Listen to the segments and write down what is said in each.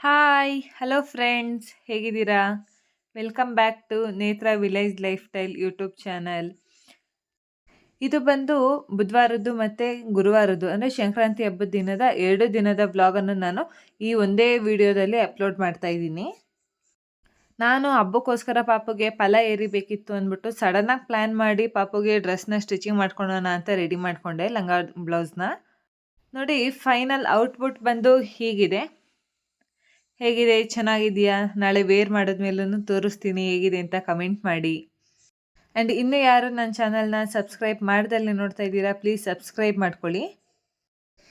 Hi hello friends ಹೇಗಿದ್ದೀರಾ? Welcome back to ನೇತ್ರ village life style YouTube channel. ಇದು ಬಂದು ಬುಧವಾರದ್ದು ಮತ್ತು ಗುರುವಾರದ್ದು ಅಂದರೆ ಸಂಕ್ರಾಂತಿ ಹಬ್ಬದ ದಿನದ 2 ದಿನದ ವ್ಲಾಗನ್ನು ನಾನು ಈ ಒಂದೇ ವಿಡಿಯೋದಲ್ಲಿ ಅಪ್ಲೋಡ್ ಮಾಡ್ತಾ ಇದ್ದೀನಿ. ನಾನು ಹಬ್ಬಕ್ಕೋಸ್ಕರ ಪಾಪುಗೆ ಫಲ ಏರಿಬೇಕಿತ್ತು ಅಂದ್ಬಿಟ್ಟು ಸಡನ್ನಾಗಿ ಪ್ಲ್ಯಾನ್ ಮಾಡಿ ಪಾಪುಗೆ ಡ್ರೆಸ್ನ ಸ್ಟಿಚಿಂಗ್ ಮಾಡ್ಕೊಳ್ಳೋಣ ಅಂತ ರೆಡಿ ಮಾಡಿಕೊಂಡೆ ಲಂಗ ಬ್ಲೌಸ್ನ. ನೋಡಿ ಫೈನಲ್ ಔಟ್ಪುಟ್ ಬಂದು ಹೀಗಿದೆ. ಹೇಗಿದೆ? ಚೆನ್ನಾಗಿದೆಯಾ? ನಾಳೆ ವೇರ್ ಮಾಡಿದ್ಮೇಲೂ ತೋರಿಸ್ತೀನಿ ಹೇಗಿದೆ ಅಂತ ಕಮೆಂಟ್ ಮಾಡಿ. ಆ್ಯಂಡ್ ಇನ್ನೂ ಯಾರು ನನ್ನ ಚಾನಲ್ನ ಸಬ್ಸ್ಕ್ರೈಬ್ ಮಾಡ್ದಲ್ಲೇ ನೋಡ್ತಾ ಇದ್ದೀರಾ, ಪ್ಲೀಸ್ ಸಬ್ಸ್ಕ್ರೈಬ್ ಮಾಡ್ಕೊಳ್ಳಿ.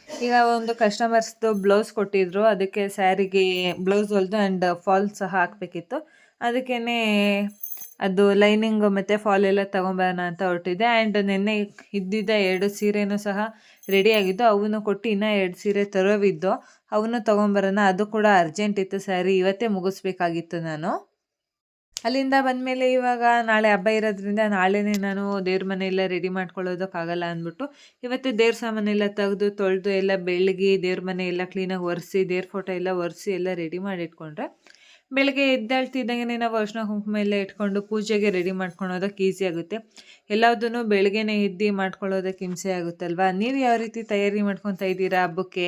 ಈಗ ಒಂದು ಕಸ್ಟಮರ್ಸ್ದು ಬ್ಲೌಸ್ ಕೊಟ್ಟಿದ್ರು, ಅದಕ್ಕೆ ಸ್ಯಾರಿಗೆ ಬ್ಲೌಸ್ ಹೊಲಿದು ಆ್ಯಂಡ್ ಫಾಲ್ ಸಹ ಹಾಕಬೇಕಿತ್ತು. ಅದಕ್ಕೇ ಅದು ಲೈನಿಂಗು ಮತ್ತು ಫಾಲ್ ಎಲ್ಲ ತೊಗೊಂಬರೋಣ ಅಂತ ಹೊರಟಿದ್ದೆ. ಆ್ಯಂಡ್ ನಿನ್ನೆ ಇದ್ದಿದ್ದ 2 ಸೀರೆನೂ ಸಹ ರೆಡಿಯಾಗಿದ್ದು, ಅವನ್ನು ಕೊಟ್ಟು ಇನ್ನೂ 2 ಸೀರೆ ತರೋವಿದ್ದು, ಅವನ್ನು ತೊಗೊಂಬರೋಣ. ಅದು ಕೂಡ ಅರ್ಜೆಂಟ್ ಇತ್ತು ಸ್ಯಾರಿ, ಇವತ್ತೇ ಮುಗಿಸ್ಬೇಕಾಗಿತ್ತು ನಾನು. ಅಲ್ಲಿಂದ ಬಂದಮೇಲೆ ಇವಾಗ ನಾಳೆ ಹಬ್ಬ ಇರೋದ್ರಿಂದ ನಾಳೆನೇ ನಾನು ದೇವ್ರ ಮನೆಯೆಲ್ಲ ರೆಡಿ ಮಾಡ್ಕೊಳ್ಳೋದಕ್ಕಾಗಲ್ಲ ಅಂದ್ಬಿಟ್ಟು ಇವತ್ತೇ ದೇವ್ರ ಸಾಮಾನೆಲ್ಲ ತೆಗೆದು ತೊಳೆದು ಎಲ್ಲ ಬೆಳಗ್ಗೆ ದೇವ್ರ ಮನೆ ಎಲ್ಲ ಕ್ಲೀನಾಗಿ ಒರೆಸಿ ದೇವ್ರ ಫೋಟೋ ಎಲ್ಲ ಒರೆಸಿ ಎಲ್ಲ ರೆಡಿ ಮಾಡಿ ಇಟ್ಕೊಂಡ್ರೆ ಬೆಳಗ್ಗೆ ಎದ್ದೇಳ್ತಿದ್ದಂಗೆ ನಾವು ಅರ್ಶಿನ ಕುಂಕುಮ ಎಲ್ಲ ಇಟ್ಕೊಂಡು ಪೂಜೆಗೆ ರೆಡಿ ಮಾಡ್ಕೊಳೋದಕ್ಕೆ ಈಸಿ ಆಗುತ್ತೆ. ಎಲ್ಲದನ್ನು ಬೆಳಗ್ಗೆನೇ ಎದ್ದು ಮಾಡ್ಕೊಳ್ಳೋದಕ್ಕೆ ಹಿಂಸೆ ಆಗುತ್ತಲ್ವಾ? ನೀವು ಯಾವ ರೀತಿ ತಯಾರಿ ಮಾಡ್ಕೊತಾ ಇದ್ದೀರಾ ಹಬ್ಬಕ್ಕೆ?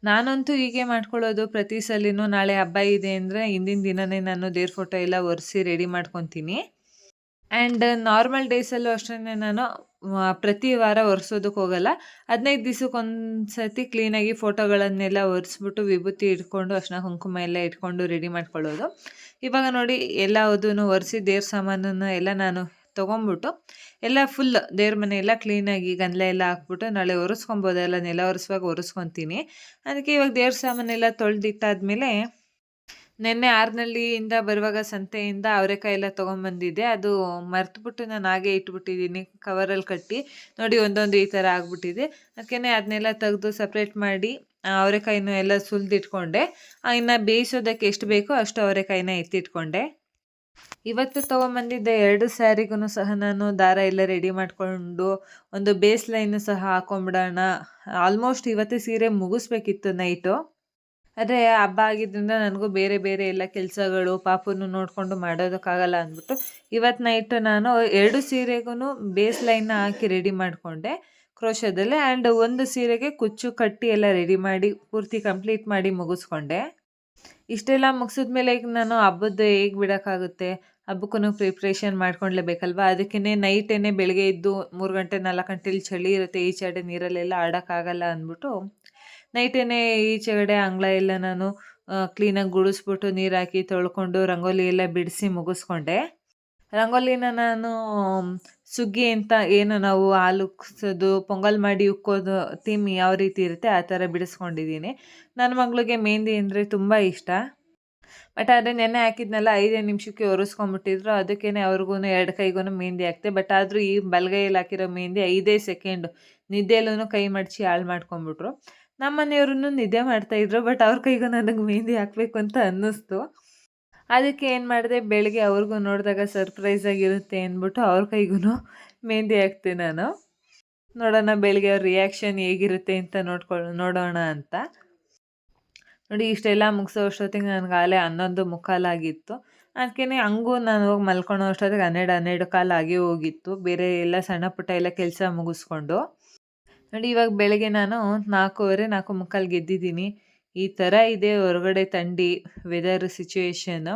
ನಾನಂತೂ ಹೀಗೆ ಮಾಡ್ಕೊಳ್ಳೋದು ಪ್ರತಿ ಸಲಿನೂ. ನಾಳೆ ಹಬ್ಬ ಇದೆ ಅಂದರೆ ಹಿಂದಿನ ದಿನವೇ ನಾನು ದೇವ್ರ ಫೋಟೋ ಎಲ್ಲ ಒರೆಸಿ ರೆಡಿ ಮಾಡ್ಕೊತೀನಿ. ಆ್ಯಂಡ್ ನಾರ್ಮಲ್ ಡೇಸಲ್ಲೂ ಅಷ್ಟೇ ನಾನು ಪ್ರತಿ ವಾರ ಒರೆಸೋದಕ್ಕೆ ಹೋಗಲ್ಲ. 15 ದಿವಸಕ್ಕೊಂದು ಸತಿ ಕ್ಲೀನಾಗಿ ಫೋಟೋಗಳನ್ನೆಲ್ಲ ಒರೆಸ್ಬಿಟ್ಟು ವಿಭೂತಿ ಇಟ್ಕೊಂಡು ಅರ್ಶಿನ ಕುಂಕುಮ ಎಲ್ಲ ಇಟ್ಕೊಂಡು ರೆಡಿ ಮಾಡ್ಕೊಳ್ಳೋದು. ಇವಾಗ ನೋಡಿ ಎಲ್ಲದನ್ನು ಒರೆಸಿ ದೇವ್ರ ಸಾಮಾನನ್ನು ಎಲ್ಲ ನಾನು ತೊಗೊಂಬಿಟ್ಟು ಎಲ್ಲ ಫುಲ್ ದೇವ್ರ ಮನೆ ಎಲ್ಲ ಕ್ಲೀನಾಗಿ ಗಂಧಲ ಎಲ್ಲ ಹಾಕ್ಬಿಟ್ಟು ನಾಳೆ ಒರೆಸ್ಕೊಬೋದಲ್ಲ, ನೆಲ ಒರೆಸುವಾಗ ಒರೆಸ್ಕೊತೀನಿ. ಅದಕ್ಕೆ ಇವಾಗ ದೇವ್ರ ಸಾಮಾನೆಲ್ಲ ತೊಳೆದಿಟ್ಟಾದ್ಮೇಲೆ ನಿನ್ನೆ ಆರ್ನಳ್ಳಿಯಿಂದ ಬರುವಾಗ ಸಂತೆಯಿಂದ ಅವರೆಕಾಯಿ ಎಲ್ಲ ತೊಗೊಂಬಂದಿದ್ದೆ. ಅದು ಮರ್ತುಬಿಟ್ಟು ನಾನು ಹಾಗೆ ಇಟ್ಬಿಟ್ಟಿದ್ದೀನಿ ಕವರಲ್ಲಿ ಕಟ್ಟಿ. ನೋಡಿ ಒಂದೊಂದು ಈ ಥರ ಆಗಿಬಿಟ್ಟಿದೆ. ಅದಕ್ಕೆ ಅದನ್ನೆಲ್ಲ ತೆಗೆದು ಸಪ್ರೇಟ್ ಮಾಡಿ ಅವರೆಕಾಯಿನೂ ಎಲ್ಲ ಸುಲಿದಿಟ್ಕೊಂಡೆ. ಇನ್ನು ಬೇಯಿಸೋದಕ್ಕೆ ಎಷ್ಟು ಬೇಕೋ ಅಷ್ಟು ಅವರೆಕಾಯಿನ ಎತ್ತಿಟ್ಕೊಂಡೆ. ಇವತ್ತು ತೊಗೊಂಬಂದಿದ್ದ 2 ಸ್ಯಾರಿಗೂ ಸಹ ನಾನು ದಾರ ಎಲ್ಲ ರೆಡಿ ಮಾಡಿಕೊಂಡು ಒಂದು ಬೇಸ್ ಲೈನು ಸಹ ಹಾಕೊಂಡ್ಬಿಡೋಣ. ಆಲ್ಮೋಸ್ಟ್ ಇವತ್ತೇ ಸೀರೆ ಮುಗಿಸ್ಬೇಕಿತ್ತು ನೈಟು. ಆದರೆ ಹಬ್ಬ ಆಗಿದ್ದರಿಂದ ನನಗೂ ಬೇರೆ ಬೇರೆ ಎಲ್ಲ ಕೆಲಸಗಳು ಪಾಪನ್ನು ನೋಡಿಕೊಂಡು ಮಾಡೋದಕ್ಕಾಗಲ್ಲ ಅಂದ್ಬಿಟ್ಟು ಇವತ್ತು ನೈಟ್ ನಾನು 2 ಸೀರೆಗೂ ಬೇಸ್ ಲೈನ್ನ ಹಾಕಿ ರೆಡಿ ಮಾಡಿಕೊಂಡೆ ಕ್ರೋಶದಲ್ಲಿ. ಆ್ಯಂಡ್ ಒಂದು ಸೀರೆಗೆ ಕುಚ್ಚು ಕಟ್ಟಿ ಎಲ್ಲ ರೆಡಿ ಮಾಡಿ ಪೂರ್ತಿ ಕಂಪ್ಲೀಟ್ ಮಾಡಿ ಮುಗಿಸ್ಕೊಂಡೆ. ಇಷ್ಟೆಲ್ಲ ಮುಗಿಸಿದ್ಮೇಲೆ ಈಗ ನಾನು ಹಬ್ಬದ್ದು ಹೇಗೆ ಬಿಡೋಕ್ಕಾಗುತ್ತೆ? ಹಬ್ಬಕ್ಕೂ ಪ್ರಿಪ್ರೇಷನ್ ಮಾಡ್ಕೊಳ್ಲೇಬೇಕಲ್ವ? ಅದಕ್ಕೇ ನೈಟೇ ಬೆಳಗ್ಗೆ ಇದ್ದು 3 ಗಂಟೆ 4 ಗಂಟೆಲಿ ಚಳಿ ಇರುತ್ತೆ, ಈಚೆಡೆ ನೀರಲ್ಲೆಲ್ಲ ಆಡೋಕ್ಕಾಗಲ್ಲ ಅಂದ್ಬಿಟ್ಟು ನೈಟೇ ಈಚೆಗಡೆ ಅಂಗಳ ಎಲ್ಲ ನಾನು ಕ್ಲೀನಾಗಿ ಗುಡಿಸ್ಬಿಟ್ಟು ನೀರು ಹಾಕಿ ತೊಳ್ಕೊಂಡು ರಂಗೋಲಿ ಎಲ್ಲ ಬಿಡಿಸಿ ಮುಗಿಸ್ಕೊಂಡೆ. ರಂಗೋಲಿನ ನಾನು ಸುಗ್ಗಿ ಅಂತ ಏನು ನಾವು ಹಾಲು ಉಕ್ಸೋದು ಪೊಂಗಲ್ ಮಾಡಿ ಉಕ್ಕೋದು ಥೀಮ್ ಯಾವ ರೀತಿ ಇರುತ್ತೆ ಆ ಥರ ಬಿಡಿಸ್ಕೊಂಡಿದ್ದೀನಿ. ನನ್ನ ಮಗಳಿಗೆ ಮೆಹಂದಿ ಅಂದರೆ ತುಂಬ ಇಷ್ಟ. ಬಟ್ ಆದರೆ ನೆನ್ನೆ ಹಾಕಿದ್ನಲ್ಲ 5 ನಿಮಿಷಕ್ಕೆ ಒರೆಸ್ಕೊಂಬಿಟ್ಟಿದ್ರು. ಅದಕ್ಕೇ ಅವ್ರಿಗೂ 2 ಕೈಗೂ ಮೆಹಂದಿ ಹಾಕ್ತೆ. ಬಟ್ ಆದರೂ ಈ ಬಲಗೈಯಲ್ಲಿ ಹಾಕಿರೋ ಮೆಹಂದಿ 5 ಸೆಕೆಂಡು ನಿದ್ದೆಯಲ್ಲೂ ಕೈ ಮಡಚಿ ಹಾಳು ಮಾಡ್ಕೊಂಬಿಟ್ರು. ನಮ್ಮ ಮನೆಯವ್ರೂ ನಿದ್ದೆ ಮಾಡ್ತಾಯಿದ್ರು. ಬಟ್ ಅವ್ರ ಕೈಗೂ ನನಗೆ ಮೆಹಂದಿ ಹಾಕಬೇಕು ಅಂತ ಅನ್ನಿಸ್ತು. ಅದಕ್ಕೆ ಏನು ಮಾಡಿದೆ, ಬೆಳಗ್ಗೆ ಅವ್ರಿಗೂ ನೋಡಿದಾಗ ಸರ್ಪ್ರೈಸಾಗಿರುತ್ತೆ ಅಂದ್ಬಿಟ್ಟು ಅವ್ರ ಕೈಗೂ ಮೆಹಂದಿ ಹಾಕ್ತೆ ನಾನು. ನೋಡೋಣ ಬೆಳಗ್ಗೆ ಅವ್ರ ರಿಯಾಕ್ಷನ್ ಹೇಗಿರುತ್ತೆ ಅಂತ ನೋಡೋಣ ಅಂತ. ನೋಡಿ ಇಷ್ಟೆಲ್ಲ ಮುಗಿಸೋ ಅಷ್ಟೊತ್ತಿಗೆ ನನಗೆ ಆಗಲೇ 11:45 ಆಗಿತ್ತು. ಅದಕ್ಕೆ ಹಂಗೂ ನಾನು ಹೋಗಿ ಮಲ್ಕೊಳ್ಳೋ ಅಷ್ಟೊತ್ತಿಗೆ 12:15 ಆಗೇ ಹೋಗಿತ್ತು. ಬೇರೆ ಎಲ್ಲ ಸಣ್ಣ ಪುಟ್ಟ ಎಲ್ಲ ಕೆಲಸ ಮುಗಿಸ್ಕೊಂಡು ನೋಡಿ ಇವಾಗ ಬೆಳಗ್ಗೆ ನಾನು 4:15 4:45 ಗೆದ್ದಿದ್ದೀನಿ. ಈ ಥರ ಇದೆ ಹೊರಗಡೆ ಥಂಡಿ ವೆದರ್ ಸಿಚುವೇಶನ್ನು.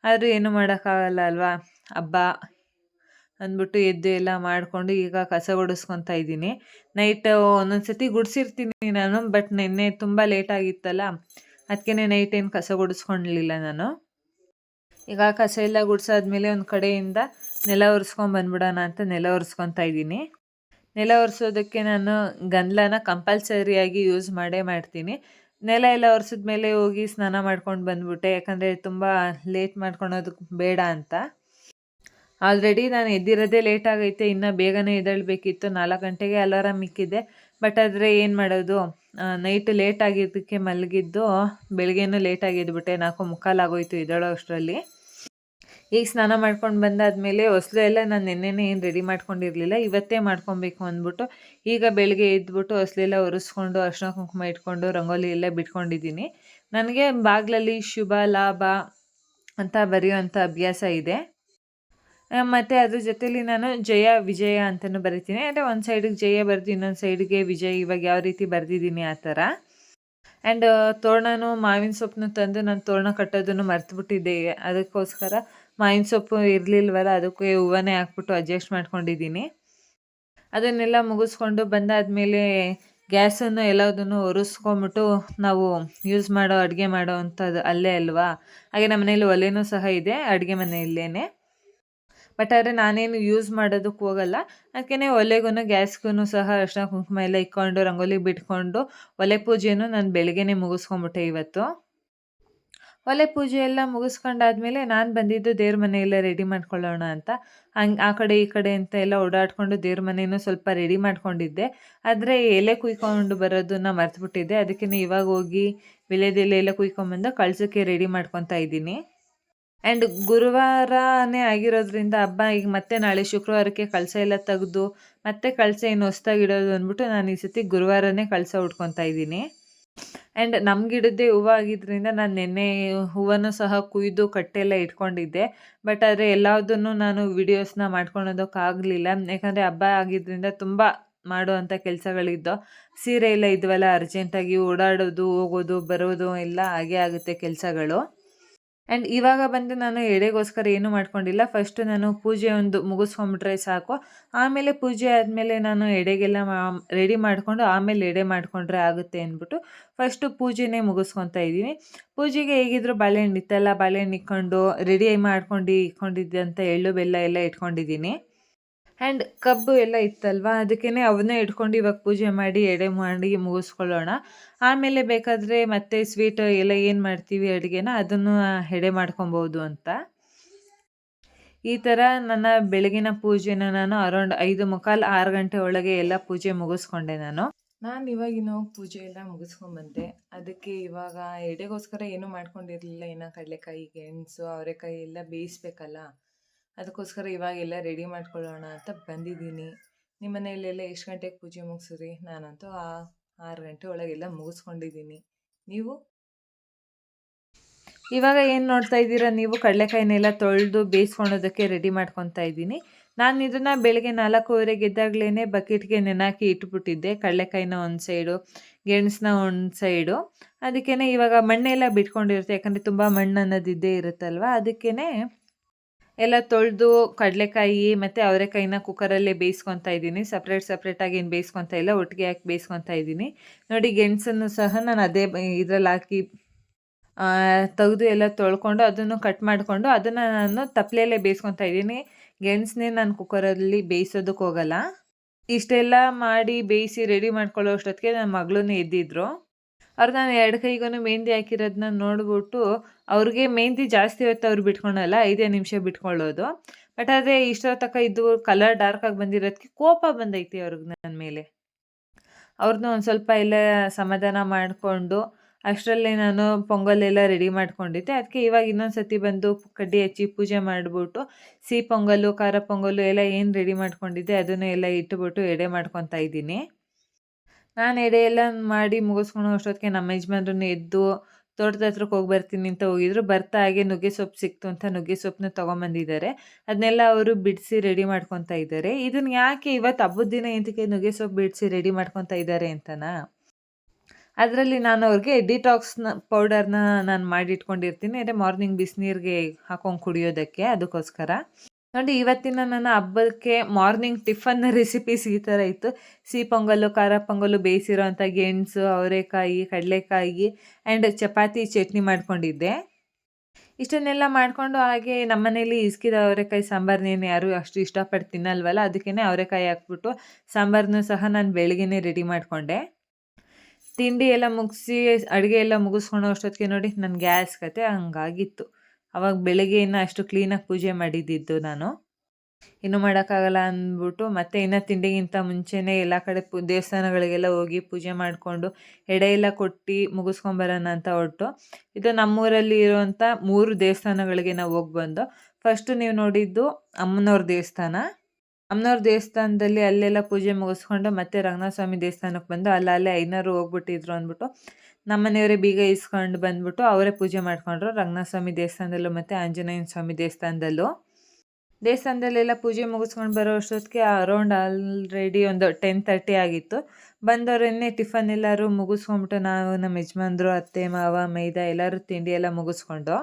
ಆದರೂ ಏನು ಮಾಡೋಕ್ಕಾಗಲ್ಲ ಅಲ್ವಾ? ಹಬ್ಬ ಅಂದ್ಬಿಟ್ಟು ಎದ್ದು ಎಲ್ಲ ಮಾಡಿಕೊಂಡು ಈಗ ಕಸ ಗುಡಿಸ್ಕೊತಾ ಇದ್ದೀನಿ. ನೈಟ್ ಒಂದೊಂದು ಸತಿ ಗುಡಿಸಿರ್ತೀನಿ ನಾನು. ಬಟ್ ನಿನ್ನೆ ತುಂಬ ಲೇಟಾಗಿತ್ತಲ್ಲ, ಅದಕ್ಕೆ ನೈಟ್ ಏನು ಕಸ ಗುಡಿಸ್ಕೊಳ್ಳಲಿಲ್ಲ ನಾನು. ಈಗ ಕಸ ಎಲ್ಲ ಗುಡಿಸಾದ್ಮೇಲೆ ಒಂದು ಕಡೆಯಿಂದ ನೆಲ ಒರೆಸ್ಕೊಂಬಂದ್ಬಿಡೋಣ ಅಂತ ನೆಲ ಒರೆಸ್ಕೊತಾ ಇದ್ದೀನಿ. ನೆಲ ಒರೆಸೋದಕ್ಕೆ ನಾನು ಗಂಧಲನ ಕಂಪಲ್ಸರಿಯಾಗಿ ಯೂಸ್ ಮಾಡ್ತೀನಿ. ನೆಲ ಎಲ್ಲ ಒರೆಸಿದ್ಮೇಲೆ ಹೋಗಿ ಸ್ನಾನ ಮಾಡ್ಕೊಂಡು ಬಂದ್ಬಿಟ್ಟೆ, ಯಾಕಂದರೆ ತುಂಬ ಲೇಟ್ ಮಾಡ್ಕೊಳೋದಕ್ಕೆ ಬೇಡ ಅಂತ. ಆಲ್ರೆಡಿ ನಾನು ಎದ್ದಿರೋದೇ ಲೇಟ್ ಆಗೈತೆ, ಇನ್ನು ಬೇಗನೆ ಎದ್ದೇಳಬೇಕಿತ್ತು. 4 ಗಂಟೆಗೆ ಅಲಾರಾಮ್ ಇಕ್ಕಿದ್ದೆ. ಬಟ್ ಆದರೆ ಏನು ಮಾಡೋದು, ನೈಟ್ ಲೇಟ್ ಆಗಿದ್ದಕ್ಕೆ ಮಲಗಿದ್ದು ಬೆಳಗ್ಗೆನೂ ಲೇಟಾಗಿ ಎದ್ಬಿಟ್ಟೆ. 4:45 ಆಗೋಯ್ತು ಎದ್ದೇಳೋ ಅಷ್ಟರಲ್ಲಿ. ಈಗ ಸ್ನಾನ ಮಾಡ್ಕೊಂಡು ಬಂದಾದಮೇಲೆ ಹೊಸಲು ಎಲ್ಲ ನಾನು ನೆನ್ನೆನೇ ಏನು ರೆಡಿ ಮಾಡ್ಕೊಂಡಿರಲಿಲ್ಲ, ಇವತ್ತೇ ಮಾಡ್ಕೊಬೇಕು ಅಂದ್ಬಿಟ್ಟು ಈಗ ಬೆಳಗ್ಗೆ ಎದ್ಬಿಟ್ಟು ಹೊಸಲೆಲ್ಲ ಒರೆಸ್ಕೊಂಡು ಅರ್ಶಿನ ಕುಂಕುಮ ಇಟ್ಕೊಂಡು ರಂಗೋಲಿ ಎಲ್ಲ ಬಿಟ್ಕೊಂಡಿದ್ದೀನಿ. ನನಗೆ ಬಾಗಿಲಲ್ಲಿ ಶುಭ ಲಾಭ ಅಂತ ಬರೆಯುವಂಥ ಅಭ್ಯಾಸ ಇದೆ. ಮತ್ತು ಅದ್ರ ಜೊತೆಲಿ ನಾನು ಜಯ ವಿಜಯ ಅಂತಲೂ ಬರಿತೀನಿ. ಅಂದರೆ ಒಂದು ಸೈಡಿಗೆ ಜಯ ಬರೆದು ಇನ್ನೊಂದು ಸೈಡಿಗೆ ವಿಜಯ್, ಇವಾಗ ಯಾವ ರೀತಿ ಬರೆದಿದ್ದೀನಿ ಆ ಥರ. ಆ್ಯಂಡ್ ತೋರಣನೂ ಮಾವಿನ ಸೊಪ್ಪನ್ನು ತಂದು ನಾನು ತೋರಣ ಕಟ್ಟೋದನ್ನು ಮರ್ತುಬಿಟ್ಟಿದ್ದೆ. ಅದಕ್ಕೋಸ್ಕರ ಮಾವಿನ ಸೊಪ್ಪು ಇರಲಿಲ್ವಲ್ಲ, ಅದಕ್ಕೆ ಹೂವನ್ನೇ ಹಾಕ್ಬಿಟ್ಟು ಅಡ್ಜಸ್ಟ್ ಮಾಡ್ಕೊಂಡಿದ್ದೀನಿ. ಅದನ್ನೆಲ್ಲ ಮುಗಿಸ್ಕೊಂಡು ಬಂದಾದಮೇಲೆ ಗ್ಯಾಸನ್ನು ಎಲ್ಲದನ್ನು ಒರೆಸ್ಕೊಂಬಿಟ್ಟು ನಾವು ಯೂಸ್ ಮಾಡೋ ಅಡುಗೆ ಮಾಡೋ ಅಂಥದ್ದು ಅಲ್ಲೇ ಅಲ್ವಾ. ಹಾಗೆ ನಮ್ಮ ಮನೇಲಿ ಒಲೆನೂ ಸಹ ಇದೆ ಅಡುಗೆ ಮನೆಯಲ್ಲೇ. ಬಟ್ ಆದರೆ ನಾನೇನು ಯೂಸ್ ಮಾಡೋದಕ್ಕೆ ಹೋಗಲ್ಲ. ಅದಕ್ಕೆ ಒಲೆಗೂ ಗ್ಯಾಸ್ಗೂ ಸಹ ಅರಿಶಿನ ಕುಂಕುಮ ಎಲ್ಲ ಇಕ್ಕೊಂಡು ರಂಗೋಲಿ ಬಿಟ್ಕೊಂಡು ಒಲೆ ಪೂಜೆನೂ ನಾನು ಬೆಳಗ್ಗೆನೇ ಮುಗಿಸ್ಕೊಂಬಿಟ್ಟೆ ಇವತ್ತು. ಒಲೆ ಪೂಜೆ ಎಲ್ಲ ಮುಗಿಸ್ಕೊಂಡಾದ್ಮೇಲೆ ನಾನು ಬಂದಿದ್ದು ದೇವ್ರ ಮನೆಯೆಲ್ಲ ರೆಡಿ ಮಾಡ್ಕೊಳ್ಳೋಣ ಅಂತ. ಹಂಗೆ ಆ ಕಡೆ ಈ ಕಡೆ ಅಂತ ಎಲ್ಲ ಓಡಾಡಿಕೊಂಡು ದೇವ್ರ ಮನೆಯೂ ಸ್ವಲ್ಪ ರೆಡಿ ಮಾಡ್ಕೊಂಡಿದ್ದೆ. ಆದರೆ ಎಲೆ ಕುಯ್ಕೊಂಡು ಬರೋದನ್ನ ಮರ್ತುಬಿಟ್ಟಿದ್ದೆ. ಅದಕ್ಕೆ ಇವಾಗ ಹೋಗಿ ವಿಳ್ಯದೆಲೆ ಎಲ್ಲ ಕುಯ್ಕೊಂಬಂದು ಕಳ್ಸೋಕ್ಕೆ ರೆಡಿ ಮಾಡ್ಕೊತಾ ಇದ್ದೀನಿ. ಆ್ಯಂಡ್ ಗುರುವಾರನೇ ಆಗಿರೋದ್ರಿಂದ ಹಬ್ಬ, ಈಗ ಮತ್ತೆ ನಾಳೆ ಶುಕ್ರವಾರಕ್ಕೆ ಕಳಸ ಎಲ್ಲ ತೆಗೆದು ಮತ್ತೆ ಕಳಸ ಏನು ಹೊಸ್ದಾಗಿ ಇಡೋದು ಅಂದ್ಬಿಟ್ಟು ನಾನು ಈ ಸತಿ ಗುರುವಾರನೇ ಕಳಸ ಉಟ್ಕೊತಾ ಇದ್ದೀನಿ. ಆ್ಯಂಡ್ ನಮ್ಮ ಗಿಡದ್ದೇ ಹೂವು ಆಗಿದ್ದರಿಂದ ನಾನು ನೆನ್ನೆ ಹೂವನ್ನು ಸಹ ಕುಯ್ದು ಕಟ್ಟೆಲ್ಲ ಇಟ್ಕೊಂಡಿದ್ದೆ. ಬಟ್ ಆದರೆ ಎಲ್ಲದನ್ನು ನಾನು ವಿಡಿಯೋಸ್ನ ಮಾಡ್ಕೊಳೋದಕ್ಕಾಗಲಿಲ್ಲ. ಯಾಕಂದರೆ ಹಬ್ಬ ಆಗಿದ್ದರಿಂದ ತುಂಬ ಮಾಡುವಂಥ ಕೆಲಸಗಳಿದ್ದೋ. ಸೀರೆ ಎಲ್ಲ ಇದ್ವಲ್ಲ, ಅರ್ಜೆಂಟಾಗಿ ಓಡಾಡೋದು ಹೋಗೋದು ಬರೋದು ಎಲ್ಲ ಹಾಗೇ ಆಗುತ್ತೆ ಕೆಲಸಗಳು. ಆ್ಯಂಡ್ ಇವಾಗ ಬಂದು ನಾನು ಎಡೆಗೋಸ್ಕರ ಏನೂ ಮಾಡ್ಕೊಂಡಿಲ್ಲ. ಫಸ್ಟು ನಾನು ಪೂಜೆ ಒಂದು ಮುಗಿಸ್ಕೊಂಬಿಟ್ರೆ ಸಾಕು. ಆಮೇಲೆ ಪೂಜೆ ಆದಮೇಲೆ ನಾನು ಎಡೆಗೆಲ್ಲ ರೆಡಿ ಮಾಡಿಕೊಂಡು ಆಮೇಲೆ ಎಡೆ ಮಾಡಿಕೊಂಡ್ರೆ ಆಗುತ್ತೆ ಅಂದ್ಬಿಟ್ಟು ಫಸ್ಟು ಪೂಜೆನೇ ಮುಗಿಸ್ಕೊತಾ ಇದ್ದೀನಿ. ಪೂಜೆಗೆ ಹೇಗಿದ್ರು ಬಾಳೆಹಣ್ಣು ಇತ್ತಲ್ಲ, ಬಾಳೆಹಣ್ಣು ಇಕ್ಕೊಂಡು ರೆಡಿ ಮಾಡ್ಕೊಂಡು ಇಟ್ಕೊಂಡಿದ್ದಂಥ ಎಳ್ಳು ಬೆಲ್ಲ ಎಲ್ಲ ಇಟ್ಕೊಂಡಿದ್ದೀನಿ. ಆ್ಯಂಡ್ ಕಬ್ಬು ಎಲ್ಲ ಇತ್ತಲ್ವ, ಅದಕ್ಕೇ ಅವನ್ನೇ ಇಟ್ಕೊಂಡು ಇವಾಗ ಪೂಜೆ ಮಾಡಿ ಎಡೆ ಮಾಡಿ ಮುಗಿಸ್ಕೊಳ್ಳೋಣ. ಆಮೇಲೆ ಬೇಕಾದರೆ ಮತ್ತೆ ಸ್ವೀಟ್ ಎಲ್ಲ ಏನು ಮಾಡ್ತೀವಿ ಅಡುಗೆನ ಅದನ್ನು ಎಡೆ ಮಾಡ್ಕೊಬೋದು ಅಂತ. ಈ ಥರ ನನ್ನ ಬೆಳಗಿನ ಪೂಜೆನ ನಾನು ಅರೌಂಡ್ 5:45 6 ಗಂಟೆ ಒಳಗೆ ಎಲ್ಲ ಪೂಜೆ ಮುಗಿಸ್ಕೊಂಡೆ ನಾನು ಇವಾಗಿನ ಪೂಜೆ ಎಲ್ಲ ಮುಗಿಸ್ಕೊಂಡ್ಬಂದೆ. ಅದಕ್ಕೆ ಇವಾಗ ಎಡೆಗೋಸ್ಕರ ಏನೂ ಮಾಡ್ಕೊಂಡಿರಲಿಲ್ಲ. ಇನ್ನು ಕಡಲೆಕಾಯಿ, ಗೆಣಸು, ಅವರೆಕಾಯಿ ಎಲ್ಲ ಬೇಯಿಸ್ಬೇಕಲ್ಲ, ಅದಕ್ಕೋಸ್ಕರ ಇವಾಗೆಲ್ಲ ರೆಡಿ ಮಾಡ್ಕೊಳ್ಳೋಣ ಅಂತ ಬಂದಿದ್ದೀನಿ. ನಿಮ್ಮ ಮನೆಯಲ್ಲೆಲ್ಲ ಎಷ್ಟು ಗಂಟೆಗೆ ಪೂಜೆ ಮುಗಿಸಿದ್ರಿ? ನಾನಂತೂ 6 ಗಂಟೆ ಒಳಗೆಲ್ಲ ಮುಗಿಸ್ಕೊಂಡಿದ್ದೀನಿ. ನೀವು ಇವಾಗ ಏನು ನೋಡ್ತಾ ಇದ್ದೀರಾ? ನೀವು ಕಡಲೆಕಾಯಿನೆಲ್ಲ ತೊಳೆದು ಬೇಯಿಸ್ಕೊಳೋದಕ್ಕೆ ರೆಡಿ ಮಾಡ್ಕೊತಾ ಇದ್ದೀನಿ. ನಾನು ಇದನ್ನು ಬೆಳಗ್ಗೆ 4:15 ಎದ್ದಾಗಲೇ ಬಕೆಟ್ಗೆ ನೆನಾಕಿ ಇಟ್ಬಿಟ್ಟಿದ್ದೆ. ಕಡಲೆಕಾಯಿನ ಒಂದು ಸೈಡು, ಗೆಣಸನ್ನ ಒಂದು ಸೈಡು. ಅದಕ್ಕೇ ಇವಾಗ ಮಣ್ಣೆಲ್ಲ ಬಿಟ್ಕೊಂಡಿರುತ್ತೆ, ಯಾಕಂದರೆ ತುಂಬ ಮಣ್ಣು ಅನ್ನೋದಿದ್ದೇ ಇರುತ್ತಲ್ವ. ಅದಕ್ಕೇ ಎಲ್ಲ ತೊಳೆದು ಕಡಲೆಕಾಯಿ ಮತ್ತು ಅವರೆಕಾಯಿನ ಕುಕ್ಕರಲ್ಲೇ ಬೇಯಿಸ್ಕೊತಾ ಇದ್ದೀನಿ. ಸಪ್ರೇಟಾಗಿ ಏನು ಬೇಯಿಸ್ಕೊತಾ ಇಲ್ಲ, ಒಟ್ಟಿಗೆ ಹಾಕಿ ಬೇಯಿಸ್ಕೊತಾ ಇದ್ದೀನಿ. ನೋಡಿ, ಗೆಣಸನ್ನು ಸಹ ನಾನು ಅದೇ ಇದರಲ್ಲಿ ಹಾಕಿ ತೆಗೆದು ಎಲ್ಲ ತೊಳ್ಕೊಂಡು ಅದನ್ನು ಕಟ್ ಮಾಡಿಕೊಂಡು ಅದನ್ನು ನಾನು ತಪ್ಪಲೆಯಲ್ಲೇ ಬೇಯಿಸ್ಕೊತಾ ಇದ್ದೀನಿ. ಗೆಣಸನ್ನೇ ನಾನು ಕುಕ್ಕರಲ್ಲಿ ಬೇಯಿಸೋದಕ್ಕೆ ಹೋಗಲ್ಲ. ಇಷ್ಟೆಲ್ಲ ಮಾಡಿ ಬೇಯಿಸಿ ರೆಡಿ ಮಾಡ್ಕೊಳ್ಳೋ ಅಷ್ಟೊತ್ತಿಗೆ ನನ್ನ ಮಗಳೂ ಎದ್ದಿದ್ರು. ನಾನು 2 ಕೈಗೂ ಮೆಹಂದಿ ಹಾಕಿರೋದನ್ನ ನೋಡ್ಬಿಟ್ಟು ಅವ್ರಿಗೆ ಮೆಹಂದಿ ಜಾಸ್ತಿ ಹೊತ್ತು ಅವ್ರು ಬಿಟ್ಕೊಳಲ್ಲ, 5 ನಿಮಿಷ ಬಿಟ್ಕೊಳ್ಳೋದು. ಬಟ್ ಆದರೆ ಇಷ್ಟೊತ್ತಕ ಇದು ಕಲರ್ ಡಾರ್ಕಾಗಿ ಬಂದಿರೋದಕ್ಕೆ ಕೋಪ ಬಂದೈತಿ ಅವ್ರಿಗೆ ನನ್ನ ಮೇಲೆ. ಅವ್ರನ್ನೂ ಒಂದು ಸ್ವಲ್ಪ ಎಲ್ಲ ಸಮಾಧಾನ ಮಾಡಿಕೊಂಡು ಅಷ್ಟರಲ್ಲೇ ನಾನು ಪೊಂಗಲೆಲ್ಲ ರೆಡಿ ಮಾಡ್ಕೊಂಡಿದ್ದೆ. ಅದಕ್ಕೆ ಇವಾಗ ಇನ್ನೊಂದು ಸತಿ ಬಂದು ಕಡ್ಡಿ ಹಚ್ಚಿ ಪೂಜೆ ಮಾಡಿಬಿಟ್ಟು ಸಿಹಿ ಪೊಂಗಲ್ಲು, ಖಾರ ಪೊಂಗಲ್ಲು ಎಲ್ಲ ಏನು ರೆಡಿ ಮಾಡ್ಕೊಂಡಿದ್ದೆ ಅದನ್ನು ಎಲ್ಲ ಇಟ್ಟುಬಿಟ್ಟು ಎಡೆ ಮಾಡ್ಕೊತಾ ಇದ್ದೀನಿ. ನಾನು ಎಡೆ ಎಲ್ಲ ಮಾಡಿ ಮುಗಿಸ್ಕೊಳೋ ಅಷ್ಟೊತ್ತಿಗೆ ನಮ್ಮ ಯಜಮಾನ್ರನ್ನ ಎದ್ದು ತೋಟದ ಹತ್ರಕ್ಕೆ ಹೋಗಿ ಬರ್ತೀನಿ ಅಂತ ಹೋಗಿದ್ರು. ಬರ್ತಾ ಹಾಗೆ ನುಗ್ಗೆ ಸೊಪ್ಪು ಸಿಕ್ತು ಅಂತ ನುಗ್ಗೆ ಸೊಪ್ಪನ್ನ ತೊಗೊಂಬಂದಿದ್ದಾರೆ. ಅದನ್ನೆಲ್ಲ ಅವರು ಬಿಡಿಸಿ ರೆಡಿ ಮಾಡ್ಕೊತಾ ಇದ್ದಾರೆ. ಇದನ್ನು ಯಾಕೆ ಇವತ್ತು ಹಬ್ಬದ ದಿನ ಎಂತಕ್ಕೆ ನುಗ್ಗೆ ಸೊಪ್ಪು ಬಿಡಿಸಿ ರೆಡಿ ಮಾಡ್ಕೊತಾ ಇದ್ದಾರೆ ಅಂತನಾ? ಅದರಲ್ಲಿ ನಾನು ಅವ್ರಿಗೆ ಡಿಟಾಕ್ಸ್ನ ಪೌಡರ್ನ ನಾನು ಮಾಡಿಟ್ಕೊಂಡಿರ್ತೀನಿ. ಅದೇ ಮಾರ್ನಿಂಗ್ ಬಿಸಿನೀರಿಗೆ ಹಾಕೊಂಡು ಕುಡಿಯೋದಕ್ಕೆ, ಅದಕ್ಕೋಸ್ಕರ. ನೋಡಿ, ಇವತ್ತಿನ ನನ್ನ ಹಬ್ಬಕ್ಕೆ ಮಾರ್ನಿಂಗ್ ಟಿಫನ್ ರೆಸಿಪೀಸ್ ಈ ಥರ ಇತ್ತು. ಸಿಹಿ ಪೊಂಗಲ್ಲು, ಖಾರ ಪೊಂಗಲ್ಲು, ಬೇಯಿಸಿರೋ ಅಂಥ ಗೆಣಸು, ಅವರೆಕಾಯಿ, ಕಡಲೆಕಾಯಿ ಆ್ಯಂಡ್ ಚಪಾತಿ ಚಟ್ನಿ ಮಾಡ್ಕೊಂಡಿದ್ದೆ. ಇಷ್ಟನ್ನೆಲ್ಲ ಮಾಡಿಕೊಂಡು ಹಾಗೆ ನಮ್ಮ ಮನೇಲಿ ಇಸ್ಕಿದ ಅವರೆಕಾಯಿ ಸಾಂಬಾರನ್ನೇನು ಯಾರೂ ಅಷ್ಟು ಇಷ್ಟಪಟ್ಟು ತಿನ್ನಲ್ವಲ್ಲ, ಅದಕ್ಕೇ ಅವರೆಕಾಯಿ ಹಾಕ್ಬಿಟ್ಟು ಸಾಂಬಾರನ್ನೂ ಸಹ ನಾನು ಬೆಳಗ್ಗೆನೇ ರೆಡಿ ಮಾಡಿಕೊಂಡೆ. ತಿಂಡಿ ಎಲ್ಲ ಮುಗಿಸಿ ಅಡುಗೆ ಎಲ್ಲ ಮುಗಿಸ್ಕೊಳೋ ಅಷ್ಟೊತ್ತಿಗೆ ನೋಡಿ ನನ್ನ ಗ್ಯಾಸ್ ಕತೆ ಹಂಗಾಗಿತ್ತು. ಆವಾಗ ಬೆಳಗ್ಗೆ ಇನ್ನೂ ಅಷ್ಟು ಕ್ಲೀನಾಗಿ ಪೂಜೆ ಮಾಡಿದ್ದಿದ್ದು ನಾನು. ಇನ್ನೂ ಮಾಡೋಕ್ಕಾಗಲ್ಲ ಅಂದ್ಬಿಟ್ಟು ಮತ್ತೆ ಇನ್ನು ತಿಂಡಿಗಿಂತ ಮುಂಚೆನೇ ಎಲ್ಲ ಕಡೆ ದೇವಸ್ಥಾನಗಳಿಗೆಲ್ಲ ಹೋಗಿ ಪೂಜೆ ಮಾಡಿಕೊಂಡು ಎಡೆ ಎಲ್ಲ ಕೊಟ್ಟು ಮುಗಿಸ್ಕೊಂಬರೋಣ ಅಂತ ಹೊರಟು. ಇದು ನಮ್ಮೂರಲ್ಲಿ ಇರುವಂಥ 3 ದೇವಸ್ಥಾನಗಳಿಗೆ ನಾವು ಹೋಗಿ ಬಂದು. ಫಸ್ಟು ನೀವು ನೋಡಿದ್ದು ಅಮ್ಮನವ್ರ ದೇವಸ್ಥಾನ. ಅಮ್ಮನವ್ರ ದೇವಸ್ಥಾನದಲ್ಲಿ ಅಲ್ಲೆಲ್ಲ ಪೂಜೆ ಮುಗಿಸ್ಕೊಂಡು ಮತ್ತೆ ರಂಗನಾಥ ಸ್ವಾಮಿ ದೇವಸ್ಥಾನಕ್ಕೆ ಬಂದು ಅಲ್ಲೇ ಐನರು ಹೋಗ್ಬಿಟ್ಟಿದ್ರು ಅಂದ್ಬಿಟ್ಟು ನಮ್ಮನೆಯವರೇ ಬೀಗ ಇಸ್ಕೊಂಡು ಬಂದ್ಬಿಟ್ಟು ಅವರೇ ಪೂಜೆ ಮಾಡ್ಕೊಂಡ್ರು. ರಂಗನಾಥ ಸ್ವಾಮಿ ದೇವಸ್ಥಾನದಲ್ಲೂ ಮತ್ತು ಆಂಜನೇಯನ ಸ್ವಾಮಿ ದೇವಸ್ಥಾನದಲ್ಲೂ. ದೇವಸ್ಥಾನದಲ್ಲೆಲ್ಲ ಪೂಜೆ ಮುಗಿಸ್ಕೊಂಡು ಬರೋ ಅಷ್ಟೊತ್ತಿಗೆ ಅರೌಂಡ್ ಆಲ್ರೆಡಿ ಒಂದು 10:30 ಆಗಿತ್ತು. ಬಂದವರು ಇನ್ನೇ ಟಿಫನ್ ಎಲ್ಲರೂ ಮುಗಿಸ್ಕೊಂಬಿಟ್ಟು ನಾವು ನಮ್ಮ ಯಜಮಾನ್ರು, ಅತ್ತೆ, ಮಾವ, ಮೈದ ಎಲ್ಲರೂ ತಿಂಡಿ ಎಲ್ಲ ಮುಗಿಸ್ಕೊಂಡು